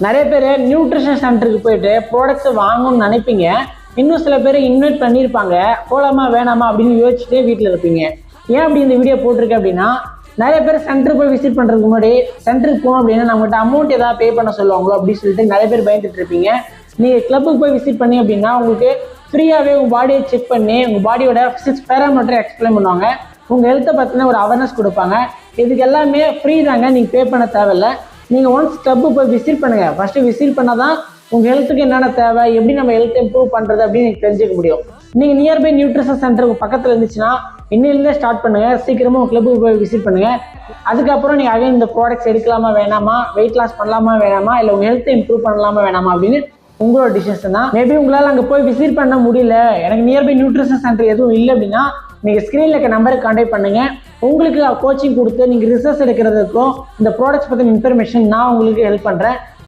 நிறைய பேர் நியூட்ரிஷன் சென்டருக்கு போயிட்டு ப்ராடக்ட்ஸ் வாங்கணும்னு நினைப்பீங்க. இன்னும் சில பேர் இன்வைட் பண்ணியிருப்பாங்க, போகலாமா வேணாமா அப்படின்னு யோசிச்சுட்டே வீட்டில் இருப்பீங்க. ஏன் அப்படி இந்த வீடியோ போட்டிருக்கேன் அப்படின்னா, நிறைய பேர் சென்டருக்கு போய் விசிட் பண்ணுறதுக்கு முன்னாடி சென்டருக்கு போகணும் அப்படின்னா நம்மகிட்ட அமௌண்ட் ஏதாவது பே பண்ண சொல்லுவாங்களோ அப்படின்னு சொல்லிட்டு நிறைய பேர் பயந்துட்டு இருப்பீங்க. நீங்கள் கிளப்புக்கு போய் விசிட் பண்ணி அப்படின்னா உங்களுக்கு ஃப்ரீயாகவே உங்கள் பாடியை செக் பண்ணி உங்கள் பாடியோட 6 பேராமீட்டரை எக்ஸ்பிளைன் பண்ணுவாங்க. உங்கள் ஹெல்த்தை பற்றின ஒரு அவேர்னஸ் கொடுப்பாங்க. இதுக்கு எல்லாமே ஃப்ரீ தாங்க, நீங்கள் பே பண்ண தேவையில்லை. நீங்கள் ஒன்ஸ் கிளப்பு போய் விசிட் பண்ணுங்கள். ஃபஸ்ட்டு விசிட் பண்ணால் தான் உங்கள் ஹெல்த்துக்கு என்னென்ன தேவை, எப்படி நம்ம ஹெல்த் இம்ப்ரூவ் பண்ணுறது அப்படின்னு நீங்கள் தெரிஞ்சுக்க முடியும். நீங்கள் நியர்பை நியூட்ரிஷன் சென்டருக்கு பக்கத்தில் இருந்துச்சுன்னா இன்னிலேருந்தே ஸ்டார்ட் பண்ணுங்கள். சீக்கிரமாக உங்கள் கிளப்புக்கு போய் விசிட் பண்ணுங்கள். அதுக்கப்புறம் நீங்கள் அகைன் இந்த ப்ராடக்ட்ஸ் எடுக்கலாமா வேணாமா, வெயிட் லாஸ் பண்ணலாமா வேணாமா, இல்லை உங்கள் ஹெல்த்தை இம்ப்ரூவ் பண்ணலாமா வேணாமா அப்படின்னு உங்களோட டிசிஷன் தான். மேபி உங்களால் அங்கே போய் விசிட் பண்ண முடியல, எனக்கு நியர்பை நியூட்ரிஷன் சென்டர் எதுவும் இல்லை அப்படின்னா நீங்கள் ஸ்க்ரீனில் இருக்க நம்பருக்கு கான்டாக்ட் பண்ணுங்கள். உங்களுக்கு கோச்சிங் கொடுத்து நீங்கள் ரிசர்ச் எடுக்கிறதுக்கும் இந்த ப்ராடக்ட்ஸ் பற்றின இன்ஃபர்மேஷன் நான் உங்களுக்கு ஹெல்ப் பண்ணுறேன்.